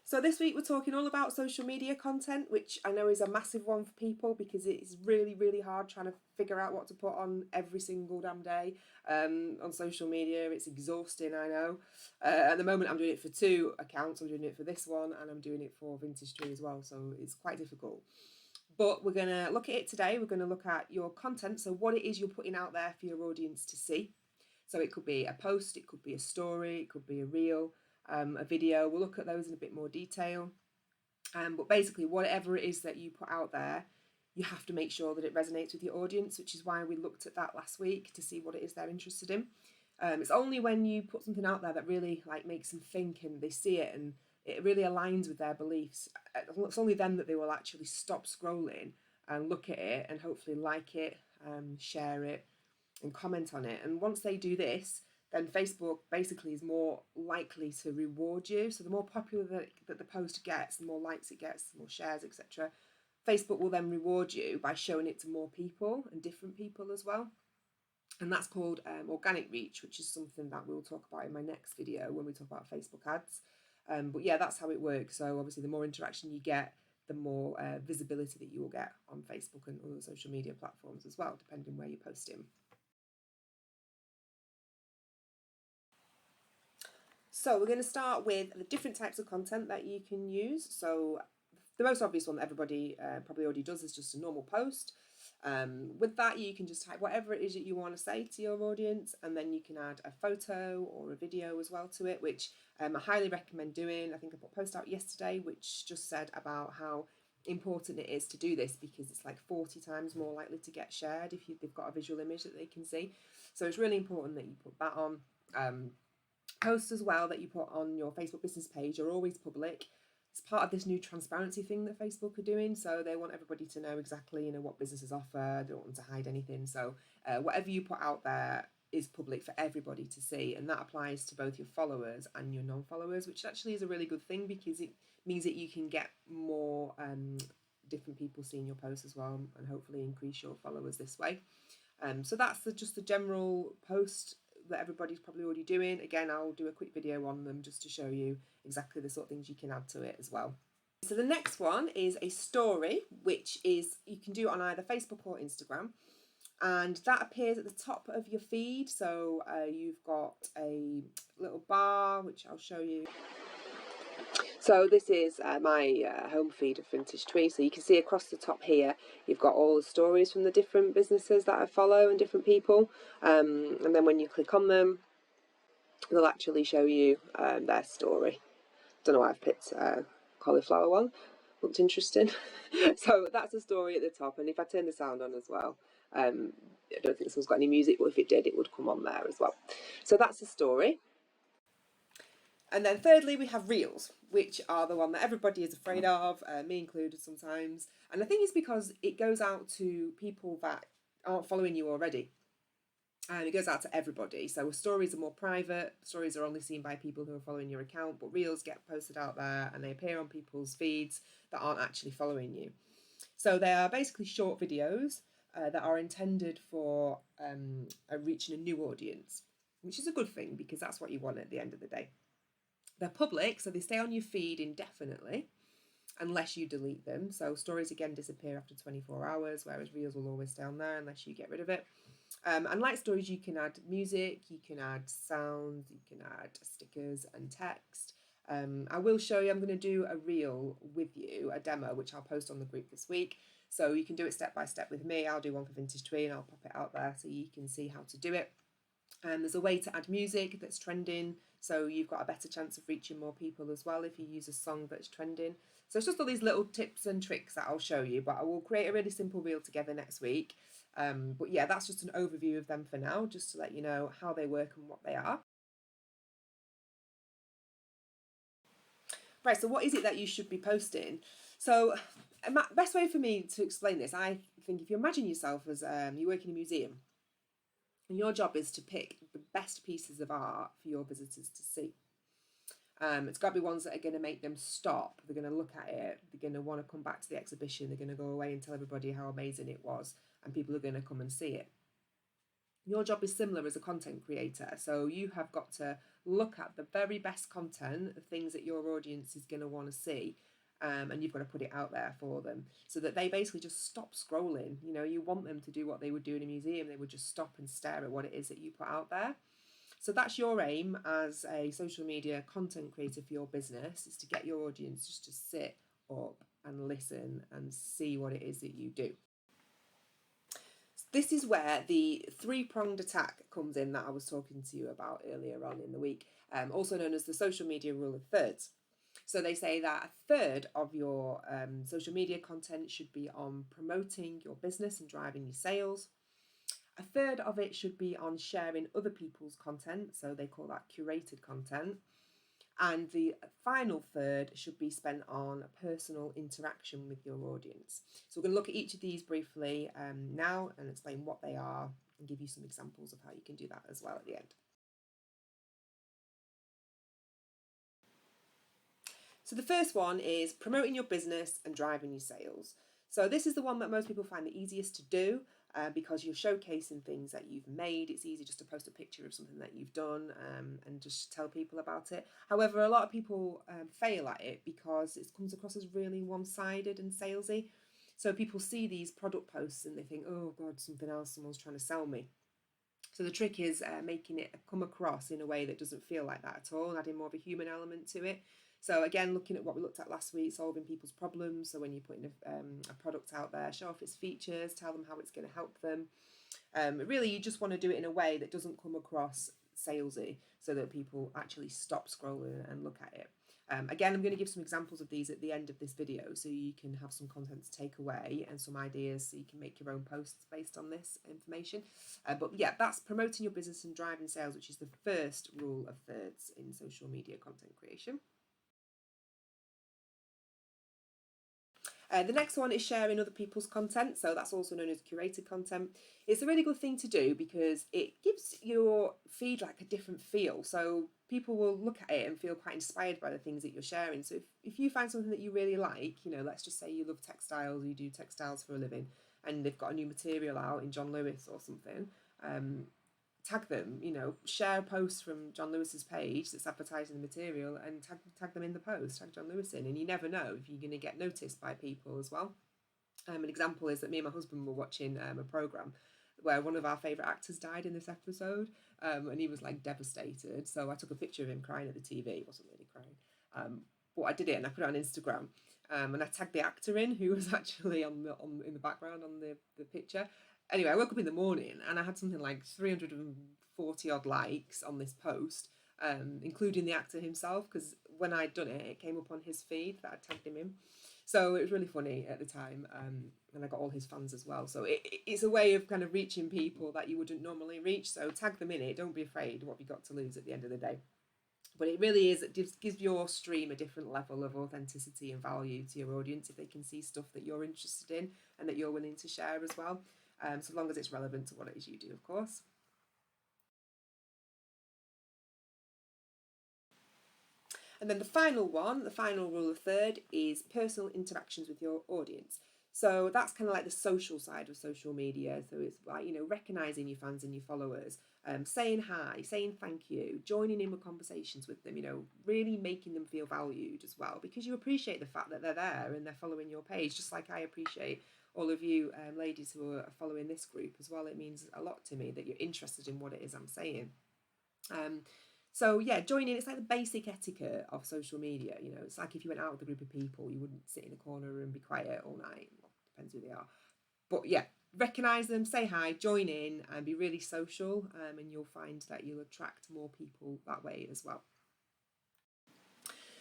So this week we're talking all about social media content, which I know is a massive one for people because it's really, really hard trying to figure out what to put on every single damn day on social media. It's exhausting, I know. At the moment I'm doing it for 2 accounts. I'm doing it for this one and I'm doing it for Vintage Tree as well, so it's quite difficult. But we're going to look at it today. We're going to look at your content, so what it is you're putting out there for your audience to see. So it could be a post, it could be a story, it could be a reel, a video. We'll look at those in a bit more detail. But basically, whatever it is that you put out there, you have to make sure that it resonates with your audience, which is why we looked at that last week to see what it is they're interested in. It's only when you put something out there that really makes them think and they see it and it really aligns with their beliefs. It's only then that they will actually stop scrolling and look at it and hopefully like it, share it, and comment on it. And once they do this, then Facebook basically is more likely to reward you. So the more popular that the post gets, the more likes it gets, the more shares, etc. Facebook will then reward you by showing it to more people and different people as well. And that's called organic reach, which is something that we'll talk about in my next video when we talk about Facebook ads. But yeah, that's how it works. So obviously the more interaction you get, the more visibility that you will get on Facebook and other social media platforms as well, depending where you're posting. So we're going to start with the different types of content that you can use. So the most obvious one that everybody probably already does is just a normal post. With that, you can just type whatever it is that you want to say to your audience, and then you can add a photo or a video as well to it, which I highly recommend doing. I think I put a post out yesterday which just said about how important it is to do this because it's like 40 times more likely to get shared if they've got a visual image that they can see. So it's really important that you put that on. Posts as well that you put on your Facebook business page are always public. It's part of this new transparency thing that Facebook are doing, so they want everybody to know exactly what businesses offer. They don't want to hide anything, so whatever you put out there is public for everybody to see, and that applies to both your followers and your non-followers, which actually is a really good thing because it means that you can get more different people seeing your posts as well, and hopefully increase your followers this way. So that's just the general post that everybody's probably already doing. Again, I'll do a quick video on them just to show you exactly the sort of things you can add to it as well. So the next one is a story, which is you can do it on either Facebook or Instagram, and that appears at the top of your feed. So you've got a little bar which I'll show you. So this is my home feed of Vintage Tree. So you can see across the top here, you've got all the stories from the different businesses that I follow and different people. And then when you click on them, they'll actually show you their story. Don't know why I've picked cauliflower one. Looked interesting. So that's a story at the top. And if I turn the sound on as well, I don't think this one's got any music, but if it did, it would come on there as well. So that's the story. And then thirdly, we have reels, which are the one that everybody is afraid of, me included sometimes. And I think it's because it goes out to people that aren't following you already. And it goes out to everybody. So stories are more private. Stories are only seen by people who are following your account, but reels get posted out there and they appear on people's feeds that aren't actually following you. So they are basically short videos that are intended for reaching a new audience, which is a good thing because that's what you want at the end of the day. They're public, so they stay on your feed indefinitely unless you delete them. So stories again disappear after 24 hours, whereas reels will always stay on there unless you get rid of it. And like stories, you can add music, you can add sounds, you can add stickers and text. I will show you, I'm going to do a reel with you, a demo, which I'll post on the group this week. So you can do it step by step with me. I'll do one for Vintage Tree and I'll pop it out there so you can see how to do it. There's a way to add music that's trending, so you've got a better chance of reaching more people as well if you use a song that's trending. So it's just all these little tips and tricks that I'll show you, but I will create a really simple reel together next week. But yeah, that's just an overview of them for now, just to let you know how they work and what they are. Right, so what is it that you should be posting? So best way for me to explain this, I think if you imagine yourself as you work in a museum, and your job is to pick the best pieces of art for your visitors to see. It's got to be ones that are going to make them stop. They're going to look at it. They're going to want to come back to the exhibition. They're going to go away and tell everybody how amazing it was, and people are going to come and see it. Your job is similar as a content creator. So you have got to look at the very best content, the things that your audience is going to want to see. And you've got to put it out there for them so that they basically just stop scrolling. You know, you want them to do what they would do in a museum. They would just stop and stare at what it is that you put out there. So that's your aim as a social media content creator for your business, is to get your audience just to sit up and listen and see what it is that you do. This is where the three-pronged attack comes in that I was talking to you about earlier on in the week, also known as the social media rule of thirds. So they say that a third of your social media content should be on promoting your business and driving your sales. A third of it should be on sharing other people's content, so they call that curated content. And the final third should be spent on personal interaction with your audience. So we're going to look at each of these briefly now and explain what they are and give you some examples of how you can do that as well at the end. So the first one is promoting your business and driving your sales. So this is the one that most people find the easiest to do because you're showcasing things that you've made. It's easy just to post a picture of something that you've done and just tell people about it. However, a lot of people fail at it because it comes across as really one-sided and salesy. So people see these product posts and they think, oh God, something else, someone's trying to sell me. So the trick is making it come across in a way that doesn't feel like that at all, and adding more of a human element to it. So again, looking at what we looked at last week, solving people's problems. So when you're putting a product out there, show off its features, tell them how it's going to help them. Really, you just want to do it in a way that doesn't come across salesy, so that people actually stop scrolling and look at it. Again, I'm going to give some examples of these at the end of this video so you can have some content to take away and some ideas so you can make your own posts based on this information. But yeah, that's promoting your business and driving sales, which is the first rule of thirds in social media content creation. The next one is sharing other people's content, so that's also known as curated content. It's a really good thing to do because it gives your feed like a different feel, so people will look at it and feel quite inspired by the things that you're sharing. So if you find something that you really like, you know, let's just say you love textiles, you do textiles for a living, and they've got a new material out in John Lewis or something, tag them, you know, share a post from John Lewis's page that's advertising the material and tag them in the post, tag John Lewis in, and you never know if you're going to get noticed by people as well. An example is that me and my husband were watching a programme where one of our favourite actors died in this episode, and he was like devastated. So I took a picture of him crying at the TV. He wasn't really crying, but I did it and I put it on Instagram. And I tagged the actor in who was actually in the background on the picture. Anyway, I woke up in the morning and I had something like 340 odd likes on this post, including the actor himself, because when I'd done it, it came up on his feed that I tagged him in. So it was really funny at the time, and I got all his fans as well. So it's a way of kind of reaching people that you wouldn't normally reach. So tag them in it. Don't be afraid. What have you got to lose at the end of the day? But it really is, it gives your stream a different level of authenticity and value to your audience if they can see stuff that you're interested in and that you're willing to share as well. So long as it's relevant to what it is you do, of course. And then the final one, the final rule of third, is personal interactions with your audience. So that's kind of like the social side of social media. So it's like, you know, recognizing your fans and your followers, saying hi, saying thank you, joining in with conversations with them, you know, really making them feel valued as well, because you appreciate the fact that they're there and they're following your page, just like I appreciate all of you ladies who are following this group as well. It means a lot to me that you're interested in what it is I'm saying. So yeah, joining, it's like the basic etiquette of social media. You know, it's like if you went out with a group of people, you wouldn't sit in a corner and be quiet all night. Well, depends who they are. But yeah, recognise them, say hi, join in, and be really social, and you'll find that you'll attract more people that way as well.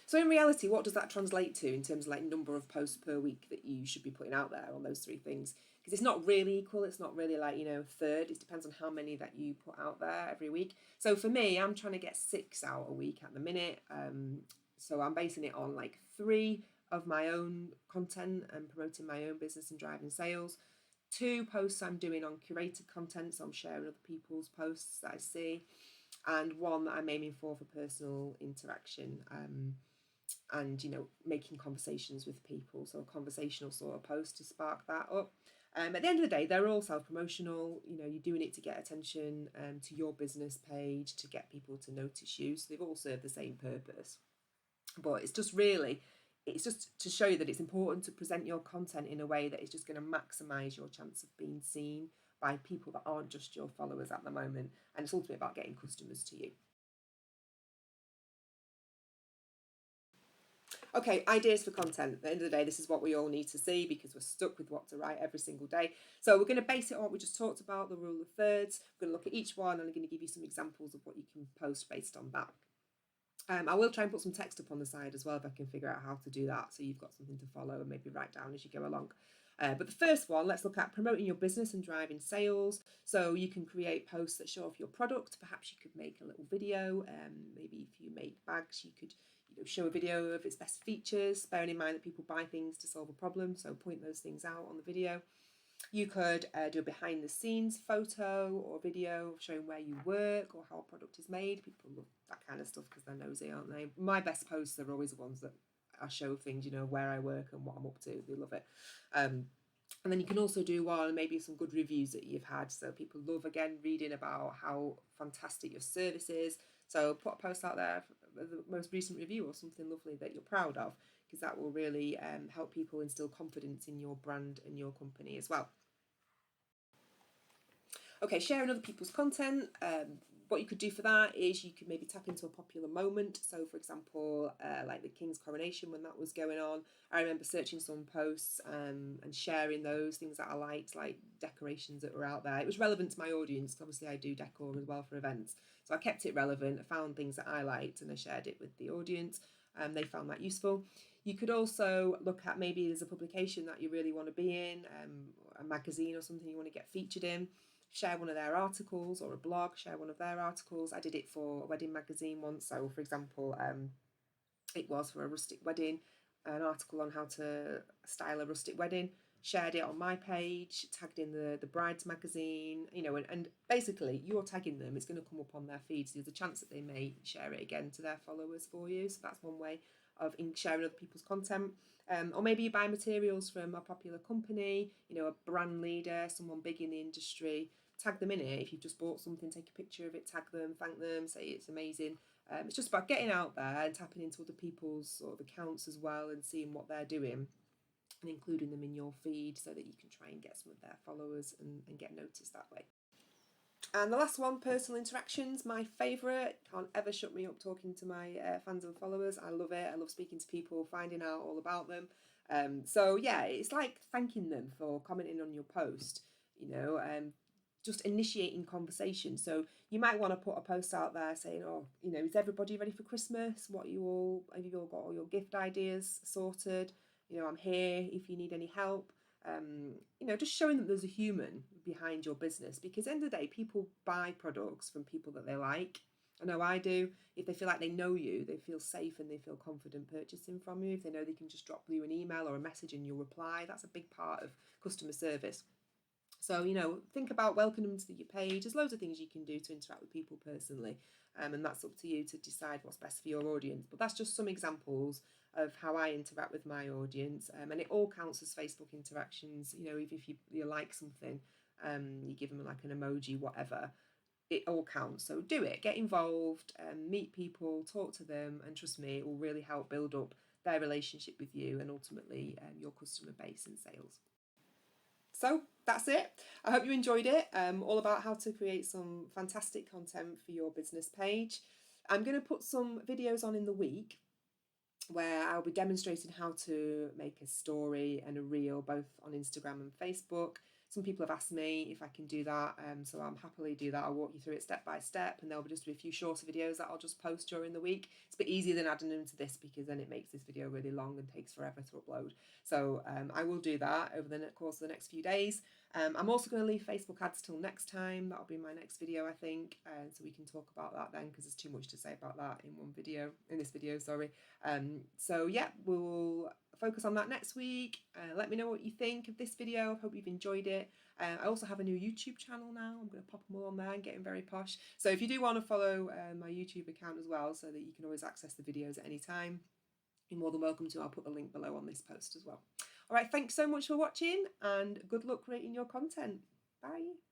So in reality, what does that translate to in terms of like number of posts per week that you should be putting out there on those three things? Because it's not really equal. It's not really like, you know, third. It depends on how many that you put out there every week. So for me, I'm trying to get 6 out a week at the minute. So I'm basing it on like 3 of my own content and promoting my own business and driving sales. 2 posts I'm doing on curated content, so I'm sharing other people's posts that I see, and 1 that I'm aiming for personal interaction. And, you know, making conversations with people. So a conversational sort of post to spark that up. At the end of the day, they're all self-promotional. You know, you're doing it to get attention to your business page, to get people to notice you. So they've all served the same purpose. But it's just to show you that it's important to present your content in a way that is just going to maximize your chance of being seen by people that aren't just your followers at the moment. And it's ultimately about getting customers to you. Okay, ideas for content. At the end of the day, this is what we all need to see because we're stuck with what to write every single day. So we're going to base it on what we just talked about, the rule of thirds. We're going to look at each one and I'm going to give you some examples of what you can post based on that. I will try and put some text up on the side as well if I can figure out how to do that, so you've got something to follow and maybe write down as you go along. But the first one, let's look at promoting your business and driving sales. So you can create posts that show off your product. Perhaps you could make a little video. Maybe if you make bags, you could show a video of its best features, bearing in mind that people buy things to solve a problem. So point those things out on the video. You could do a behind the scenes photo or video showing where you work or how a product is made. People love that kind of stuff because they're nosy, aren't they? My best posts are always the ones that I show things, where I work and what I'm up to. They love it. And then you can also do one, maybe some good reviews that you've had. So people love, again, reading about how fantastic your service is. So put a post out there, the most recent review or something lovely that you're proud of, because that will really help people instill confidence in your brand and your company as well. Okay, sharing other people's content. What you could do for that is you could maybe tap into a popular moment. So, for example, like the King's coronation when that was going on, I remember searching some posts and sharing those things that I liked, like decorations that were out there. It was relevant to my audience. Obviously, I do decor as well for events, so I kept it relevant. I found things that I liked and I shared it with the audience. They found that useful. You could also look at maybe there's a publication that you really want to be in, a magazine or something you want to get featured in. Share one of their articles, or a blog, share one of their articles. I did it for a wedding magazine once. So, for example, it was for a rustic wedding, an article on how to style a rustic wedding. Shared it on my page, tagged in the bride's magazine, and basically you're tagging them. It's going to come up on their feed. So there's a chance that they may share it again to their followers for you. So that's one way of sharing other people's content. Or maybe you buy materials from a popular company, a brand leader, someone big in the industry. Tag them in it. If you've just bought something, take a picture of it, tag them, thank them, say it's amazing. It's just about getting out there and tapping into other people's sort of accounts as well and seeing what they're doing and including them in your feed so that you can try and get some of their followers and get noticed that way. And the last one, personal interactions, my favourite. Can't ever shut me up talking to my fans and followers. I love it. I love speaking to people, finding out all about them. So yeah, it's like thanking them for commenting on your post, just initiating conversation. So you might want to put a post out there saying, is everybody ready for Christmas? Have you all got all your gift ideas sorted? I'm here if you need any help. Just showing that there's a human behind your business, because at the end of the day, people buy products from people that they like. I know I do. If they feel like they know you, they feel safe and they feel confident purchasing from you. If they know they can just drop you an email or a message and you'll reply, that's a big part of customer service. So, think about welcoming them to your page. There's loads of things you can do to interact with people personally, and that's up to you to decide what's best for your audience. But that's just some examples of how I interact with my audience, and it all counts as Facebook interactions. If you like something, you give them like an emoji, whatever, it all counts. So do it, get involved, meet people, talk to them, and trust me, it will really help build up their relationship with you and ultimately your customer base and sales. So that's it. I hope you enjoyed it. All about how to create some fantastic content for your business page. I'm going to put some videos on in the week where I'll be demonstrating how to make a story and a reel both on Instagram and Facebook. Some people have asked me if I can do that, so I'll happily do that. I'll walk you through it step by step, and there'll be just a few shorter videos that I'll just post during the week. It's a bit easier than adding them to this because then it makes this video really long and takes forever to upload. So I will do that over the course of the next few days. I'm also going to leave Facebook ads till next time. That'll be my next video, I think, so we can talk about that then, because there's too much to say about that in this video, sorry. So yeah, we'll focus on that next week. Let me know what you think of this video. I hope you've enjoyed it. I also have a new YouTube channel now. I'm going to pop them all on there and getting very posh. So if you do want to follow my YouTube account as well, so that you can always access the videos at any time. you're more than welcome to. I'll put the link below on this post as well. All right, thanks so much for watching, and good luck creating your content. Bye.